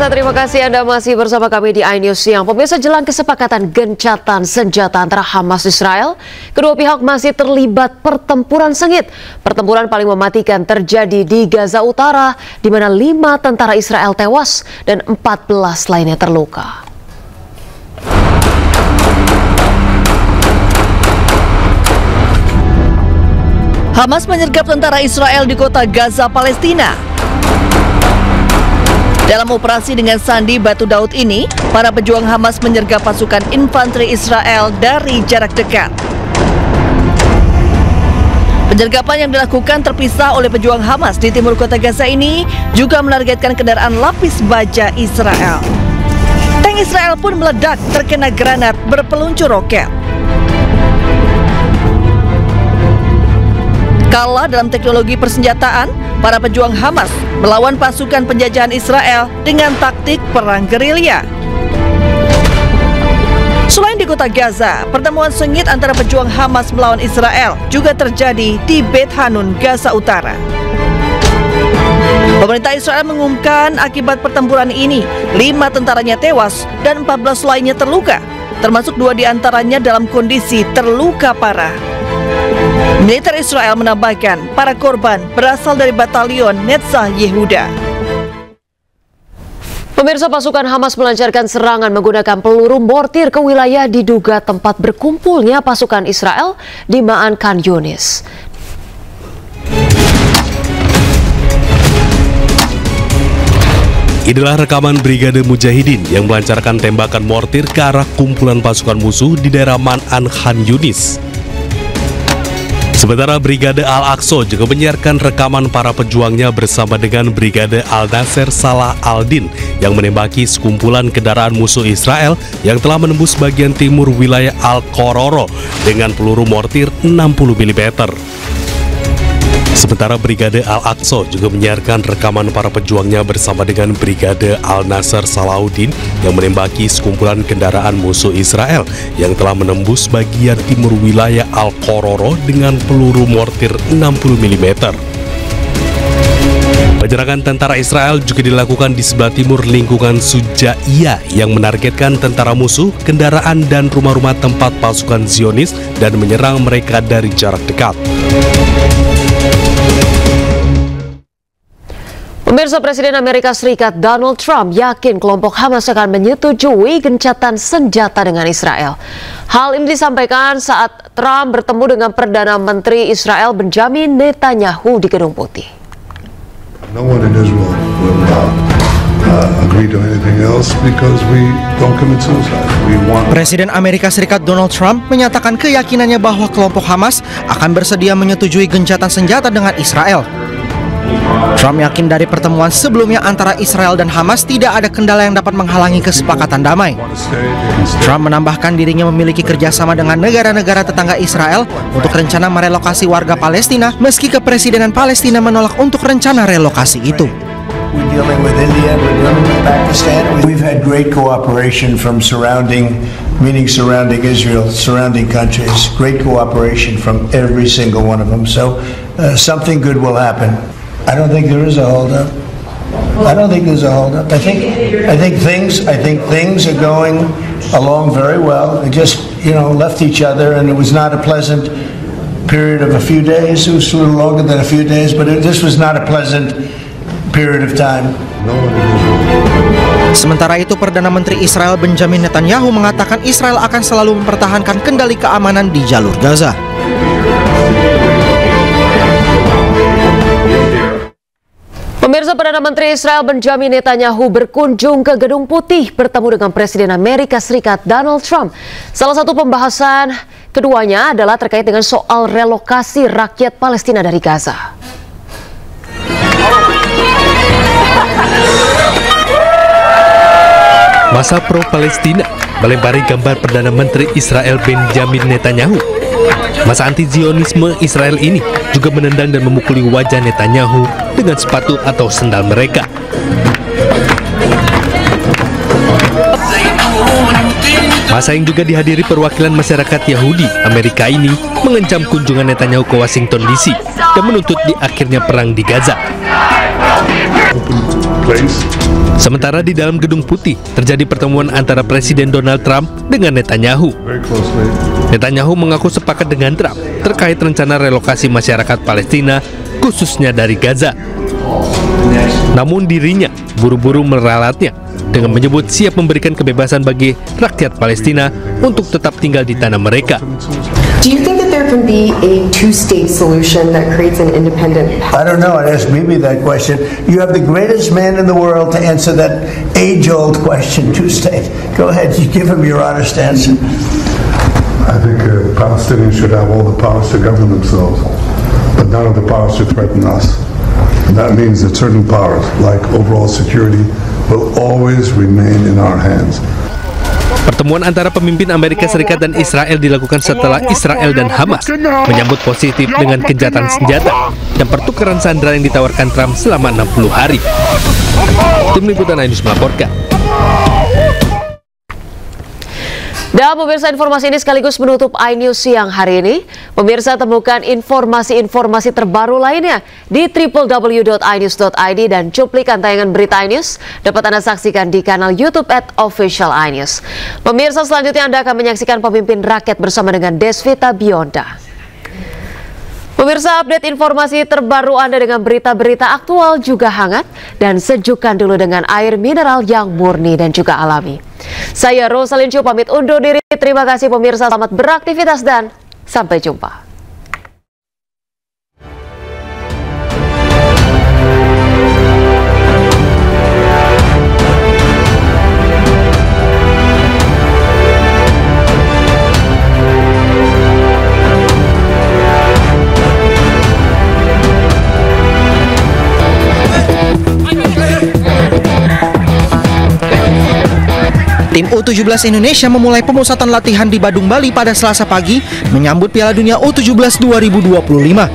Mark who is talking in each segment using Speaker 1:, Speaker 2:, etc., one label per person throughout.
Speaker 1: Pemirsa, terima kasih Anda masih bersama kami di iNews Siang. Pemirsa, jelang kesepakatan gencatan senjata antara Hamas Israel, kedua pihak masih terlibat pertempuran sengit. Pertempuran paling mematikan terjadi di Gaza Utara, di mana 5 tentara Israel tewas dan 14 lainnya terluka.
Speaker 2: Hamas menyergap tentara Israel di kota Gaza, Palestina. Dalam operasi dengan sandi Batu Daud ini, para pejuang Hamas menyergap pasukan infanteri Israel dari jarak dekat. Penyergapan yang dilakukan terpisah oleh pejuang Hamas di timur kota Gaza ini juga menargetkan kendaraan lapis baja Israel. Tank Israel pun meledak terkena granat berpeluncur roket. Kalah dalam teknologi persenjataan, para pejuang Hamas melawan pasukan penjajahan Israel dengan taktik perang gerilya. Selain di kota Gaza, pertemuan sengit antara pejuang Hamas melawan Israel juga terjadi di Beit Hanun, Gaza Utara. Pemerintah Israel mengumumkan akibat pertempuran ini, 5 tentaranya tewas dan 14 lainnya terluka, termasuk 2 diantaranya dalam kondisi terluka parah. Militer Israel menambahkan para korban berasal dari batalion Netzah Yehuda.
Speaker 1: Pemirsa, pasukan Hamas melancarkan serangan menggunakan peluru mortir ke wilayah diduga tempat berkumpulnya pasukan Israel di Ma'an Khan Yunis.
Speaker 3: Inilah rekaman Brigade Mujahidin yang melancarkan tembakan mortir ke arah kumpulan pasukan musuh di daerah Ma'an Khan Yunis. Sementara Brigade Al-Aqsa juga menyiarkan rekaman para pejuangnya bersama dengan Brigade Al-Nasser Salah Al-Din yang menembaki sekumpulan kendaraan musuh Israel yang telah menembus bagian timur wilayah Al-Qororo dengan peluru mortir 60 mm. Sementara Brigade Al-Aqsa juga menyiarkan rekaman para pejuangnya bersama dengan Brigade Al-Nasser Salahuddin yang menembaki sekumpulan kendaraan musuh Israel yang telah menembus bagian timur wilayah Al-Qororo dengan peluru mortir 60 mm. Penyerangan tentara Israel juga dilakukan di sebelah timur lingkungan Sujaiyah yang menargetkan tentara musuh, kendaraan, dan rumah-rumah tempat pasukan Zionis dan menyerang mereka dari jarak dekat.
Speaker 1: Pemirsa, Presiden Amerika Serikat Donald Trump yakin kelompok Hamas akan menyetujui gencatan senjata dengan Israel. Hal ini disampaikan saat Trump bertemu dengan Perdana Menteri Israel Benjamin Netanyahu di Gedung Putih.
Speaker 4: No one in Israel will agree to anything else because we don't commit suicide. We want.
Speaker 5: Presiden Amerika Serikat Donald Trump menyatakan keyakinannya bahwa kelompok Hamas akan bersedia menyetujui gencatan senjata dengan Israel. Trump yakin dari pertemuan sebelumnya antara Israel dan Hamas tidak ada kendala yang dapat menghalangi kesepakatan damai. Trump menambahkan dirinya memiliki kerjasama dengan negara-negara tetangga Israel untuk rencana merelokasi warga Palestina meski kepresidenan Palestina menolak untuk rencana relokasi itu.
Speaker 6: We're dealing with India, we're dealing with Pakistan. We've had great cooperation from surrounding Israel, surrounding countries. Great cooperation from every single one of them. So something good will happen. I don't think there is a holdup. I don't think there's a holdup. I think things are going along very well. They just, left each other, and it was not a pleasant period of a few days. It was a little longer than a few days, but this was not a pleasant period of time.
Speaker 5: Sementara itu, Perdana Menteri Israel Benjamin Netanyahu mengatakan Israel akan selalu mempertahankan kendali keamanan di jalur Gaza.
Speaker 1: Pemirsa, Perdana Menteri Israel Benjamin Netanyahu berkunjung ke Gedung Putih bertemu dengan Presiden Amerika Serikat Donald Trump. Salah satu pembahasan keduanya adalah terkait dengan soal relokasi rakyat Palestina dari Gaza.
Speaker 3: Masa pro-Palestina melempari gambar Perdana Menteri Israel Benjamin Netanyahu. Masa anti-Zionisme Israel ini juga menendang dan memukuli wajah Netanyahu dengan sepatu atau sendal mereka. Masa yang juga dihadiri perwakilan masyarakat Yahudi Amerika ini mengancam kunjungan Netanyahu ke Washington DC dan menuntut di akhirnya perang di Gaza.
Speaker 4: open place.
Speaker 3: Sementara di dalam Gedung Putih terjadi pertemuan antara Presiden Donald Trump dengan Netanyahu.
Speaker 4: Very closely.
Speaker 3: Netanyahu mengaku sepakat dengan Trump terkait rencana relokasi masyarakat Palestina, khususnya dari Gaza. Namun dirinya buru-buru meralatnya dengan menyebut siap memberikan kebebasan bagi rakyat Palestina untuk tetap tinggal di tanah mereka.
Speaker 7: Do you think that there can be a two-state solution that creates an independent?
Speaker 6: I don't know. I'd ask Bibi that question. You have the greatest man in the world to answer that age-old question, two-state. Go ahead. You give him your honest answer.
Speaker 4: I think Palestinians should have all the powers to govern themselves, but none of the powers to threaten us. And that means that certain powers, like overall security, will always remain in our hands.
Speaker 3: Pertemuan antara pemimpin Amerika Serikat dan Israel dilakukan setelah Israel dan Hamas menyambut positif dengan gencatan senjata dan pertukaran sandera yang ditawarkan Trump selama 60 hari. Tim Liputan iNews melaporkan.
Speaker 1: Dan pemirsa, informasi ini sekaligus menutup iNews siang hari ini. Pemirsa, temukan informasi-informasi terbaru lainnya di www.inews.id dan cuplikan tayangan berita iNews dapat Anda saksikan di kanal YouTube @official iNews. Pemirsa, selanjutnya Anda akan menyaksikan Pemimpin Rakyat bersama dengan Desvita Bionda. Pemirsa, update informasi terbaru Anda dengan berita-berita aktual juga hangat dan sejukkan dulu dengan air mineral yang murni dan juga alami. Saya Rosalyn Chu pamit undur diri. Terima kasih pemirsa, selamat beraktivitas dan sampai jumpa.
Speaker 5: Tim U17 Indonesia memulai pemusatan latihan di Badung, Bali pada Selasa pagi menyambut Piala Dunia U17 2025.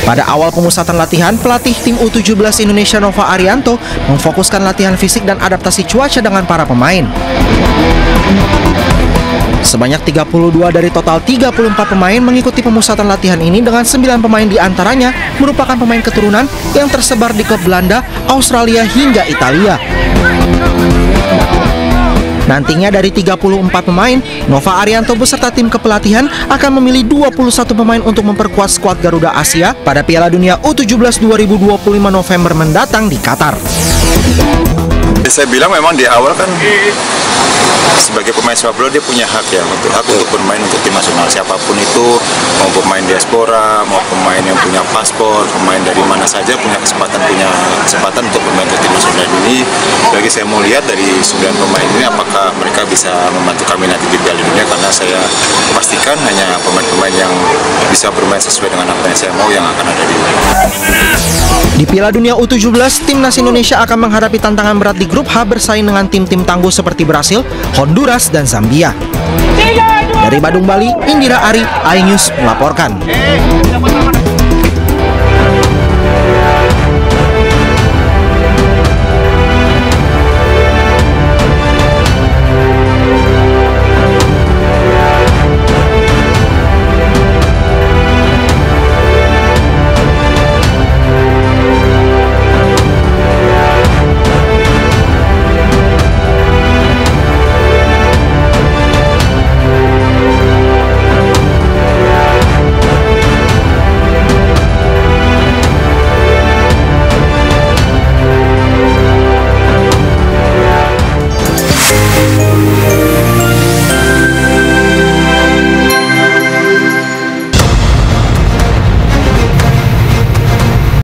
Speaker 5: Pada awal pemusatan latihan, pelatih tim U17 Indonesia Nova Arianto memfokuskan latihan fisik dan adaptasi cuaca dengan para pemain. Sebanyak 32 dari total 34 pemain mengikuti pemusatan latihan ini dengan 9 pemain diantaranya merupakan pemain keturunan yang tersebar di klub Belanda, Australia hingga Italia. Nantinya dari 34 pemain, Nova Arianto beserta tim kepelatihan akan memilih 21 pemain untuk memperkuat skuad Garuda Asia pada Piala Dunia U17 2025 November mendatang di Qatar.
Speaker 8: Saya bilang memang di awal kan sebagai pemain sepak bola dia punya hak ya, untuk bermain untuk tim nasional siapapun itu, mau pemain diaspora, mau pemain yang punya paspor, pemain dari mana saja punya kesempatan untuk bermain untuk tim nasional ini. Bagi saya mau lihat dari 9 pemain ini apakah mereka bisa membantu kami nanti di Piala Dunia, karena saya pastikan hanya pemain-pemain yang bisa bermain sesuai dengan apa yang saya mau yang akan ada di
Speaker 5: Di Piala Dunia U17, timnas Indonesia akan menghadapi tantangan berat di grup H bersaing dengan tim-tim tangguh seperti Brasil, Honduras, dan Zambia. Dari Badung, Bali, Indira Ari, iNews melaporkan.